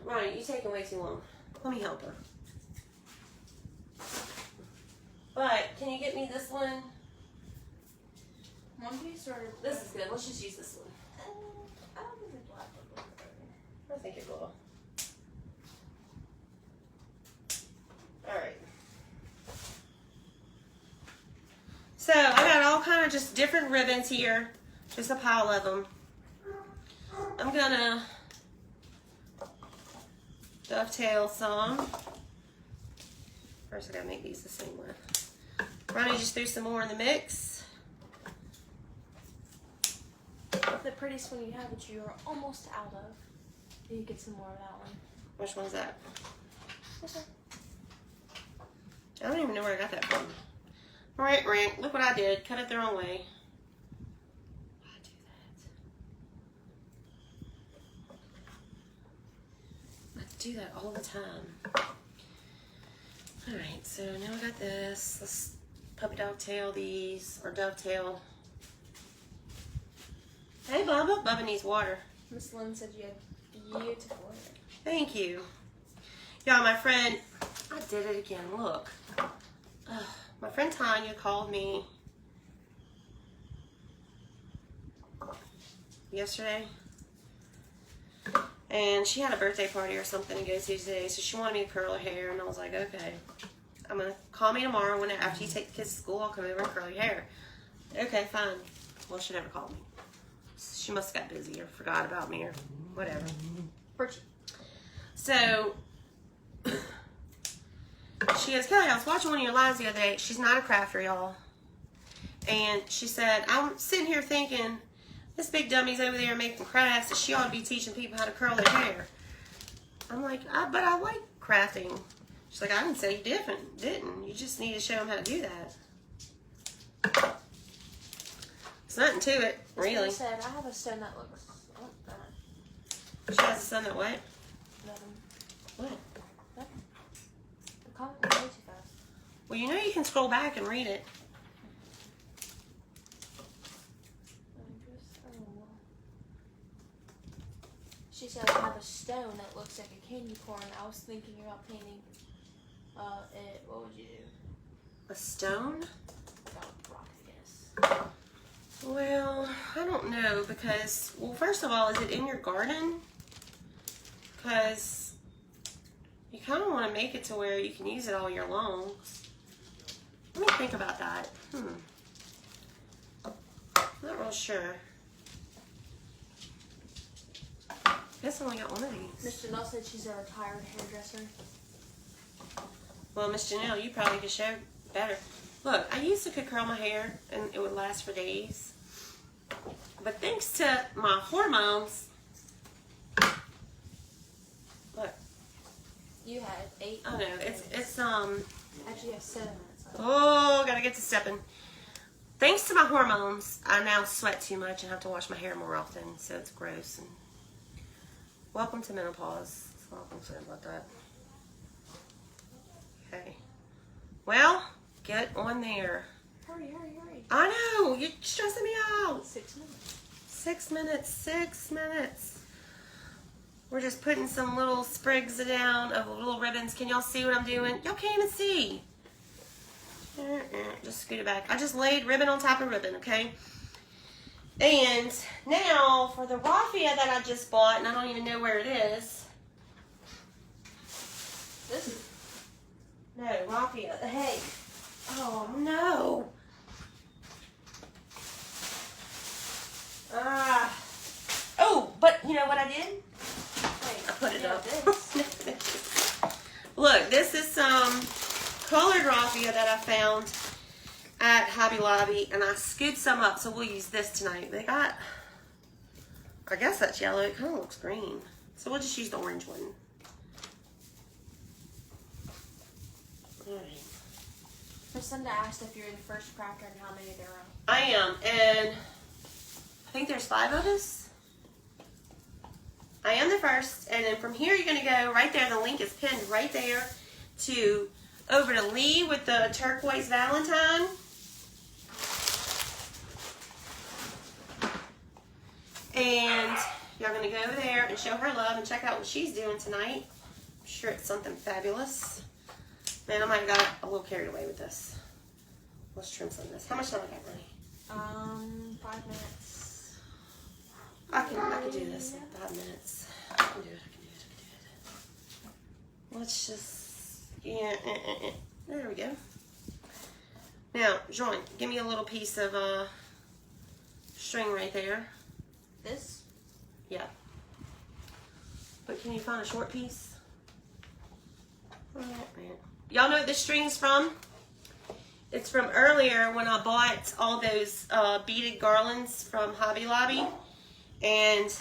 Ronnie, you're taking way too long. Let me help her. But, can you get me this one? One piece or This is good. Let's just use this one. I don't think the black one will work. I think it will. Alright. So, I got all kind of just different ribbons here. Just a pile of them. I'm gonna dovetail some. First I gotta make these the same width. Ronnie just threw some more in the mix. The prettiest one you have that you are almost out of. You get some more of that one. Which one's that? This one. I don't even know where I got that from. Right. Look what I did. Cut it the wrong way. Why do that? I do that all the time. Alright, so now I got this. Let's puppy dogtail these, or dovetail. Hey, Bubba. Bubba needs water. Miss Lynn said you had beautiful hair. Thank you. Y'all, my friend, I did it again. Look. My friend Tanya called me yesterday. And she had a birthday party or something to go to today, so she wanted me to curl her hair, and I was like, okay. I'm going to call me tomorrow when after you take the kids to school, I'll come over and curl your hair. Okay, fine. Well, she never called me. She must have got busy or forgot about me or whatever. So, she goes, Kelly, I was watching one of your lives the other day. She's not a crafter, y'all. And she said, I'm sitting here thinking, this big dummy's over there making crafts, that she ought to be teaching people how to curl their hair. I'm like, but I like crafting. She's like, I didn't say you didn't. You just need to show them how to do that. There's nothing to it, really. She said, I have a stone that looks like that. She has a son that what? Nothing. What? Nothing. The comment went way too fast. Well, you know you can scroll back and read it. She said, I have a stone that looks like a candy corn. I was thinking about painting it. What would you do? A stone? That would rock, I guess. Well, I don't know because, well, first of all, is it in your garden? Because you kind of want to make it to where you can use it all year long. Let me think about that. Not real sure. I guess I only got one of these. Miss Janelle said she's a retired hairdresser. Well, Miss Janelle, you probably could show better. Look, I used to could curl my hair and it would last for days. But thanks to my hormones, look. You had 8. I know, it's Actually, you have 7 minutes left. oh, gotta get to stepping. Thanks to my hormones, I now sweat too much and have to wash my hair more often, so it's gross. And welcome to menopause. That's all I'm concerned about that. Okay. Well, get on there. Hurry. I know, you're stressing me out. 6 minutes. 6 minutes, 6 minutes. We're just putting some little sprigs down of little ribbons. Can y'all see what I'm doing? Y'all can't even see. Just scoot it back. I just laid ribbon on top of ribbon, okay? And now for the raffia that I just bought, and I don't even know where it is. This? No, raffia. Hey. Oh, no. Oh, but you know what I did? Wait, I put it up. This. Look, this is some colored raffia that I found at Hobby Lobby, and I scooped some up, so we'll use this tonight. They got, I guess that's yellow. It kind of looks green, so we'll just use the orange one. All right. Lucinda asked if you're the first crafter and how many there are. I am, and I think there's 5 of us. I am the first, and then from here you're going to go right there. The link is pinned right there to over to Lee with the turquoise Valentine. And y'all going to go over there and show her love and check out what she's doing tonight. I'm sure it's something fabulous. Man, I might have got a little carried away with this. Let's trim some of this. How much time I got, Ronnie? 5 minutes. I can do this in 5 minutes. I can do it. Let's just, yeah, there we go. Now, Jean, give me a little piece of string right there. This? Yeah. But can you find a short piece? Y'all know what this string's from? It's from earlier when I bought all those beaded garlands from Hobby Lobby. And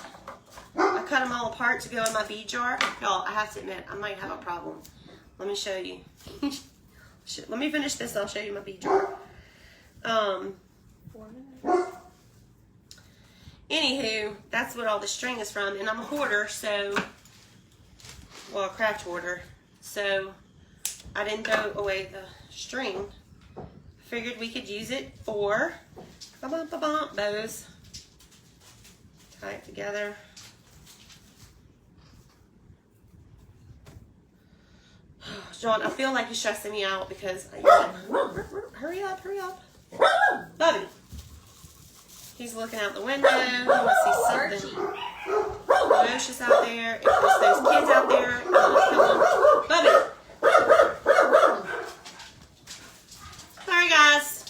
I cut them all apart to go in my bead jar. Y'all, I have to admit, I might have a problem. Let me show you. Let me finish this, I'll show you my bead jar. 4 minutes. Anywho, that's what all the string is from. And I'm a hoarder, so, well, a craft hoarder. So, I didn't throw away the string. Figured we could use it for bows. Tie it together. John, I feel like you're stressing me out because hurry up. Bubby. He's looking out the window. He wants to see something ferocious out there. If there's those kids out there, I'm gonna kill them. Bubby. Sorry, guys.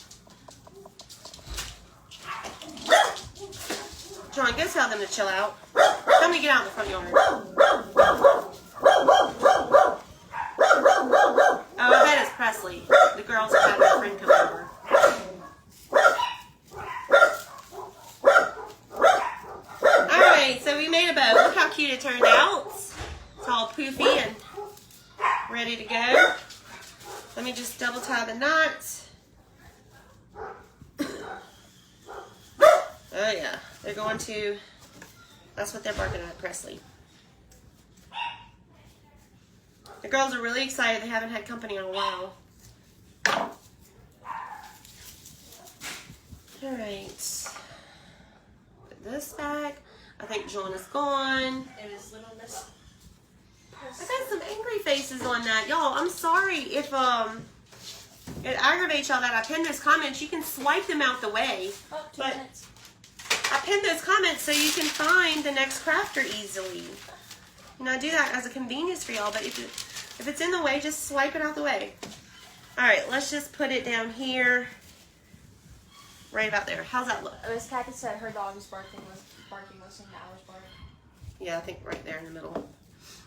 John, go tell them to chill out. Tell me to get out in the front yard. Oh, I bet it's Presley. The girls have had their friend come over. Alright, so we made a bow. Look how cute it turned out. It's all poofy and ready to go. Let me just double tie the knot. Oh yeah, they're going to, that's what they're barking at, Presley. The girls are really excited. They haven't had company in a while. Alright. Put this back. I think John is gone. It is Little Miss. I got some angry faces on that. Y'all, I'm sorry if it aggravates y'all that I pinned those comments. You can swipe them out the way. Oh, 2 But minutes. I pinned those comments so you can find the next crafter easily. And I do that as a convenience for y'all, but if it's in the way, just swipe it out the way. Alright, let's just put it down here. Right about there. How's that look? Miss Kathy said her dog is barking listening to ours bark. Yeah, I think right there in the middle.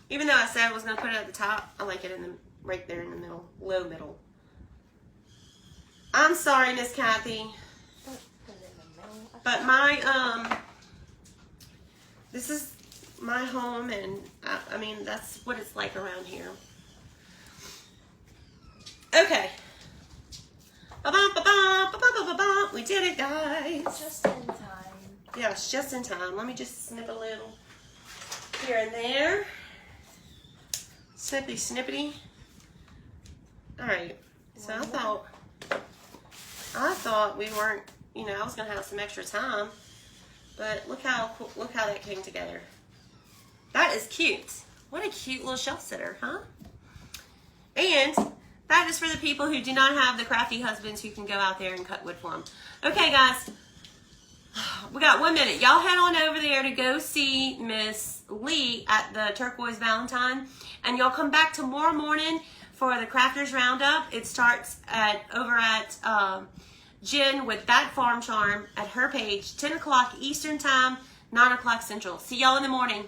Even though I said I was going to put it at the top, I like it in the right there in the middle. Low middle. I'm sorry, Miss Kathy. But my, this is my home, and I mean, that's what it's like around here. Okay. Ba-bum, ba-bum, ba-bum, ba-bum, ba-bum. We did gosh, just in time. Let me just snip a little here and there. Snippity, snippity. All right. So I thought we weren't, you know, I was gonna have some extra time, but look how that came together. That is cute. What a cute little shelf sitter, huh? And that is for the people who do not have the crafty husbands who can go out there and cut wood for them. Okay, guys. We got 1 minute. Y'all head on over there to go see Miss Lee at the Turquoise Valentine. And y'all come back tomorrow morning for the Crafters Roundup. It starts over at Jen with That Farm Charm at her page, 10 o'clock Eastern Time, 9 o'clock Central. See y'all in the morning.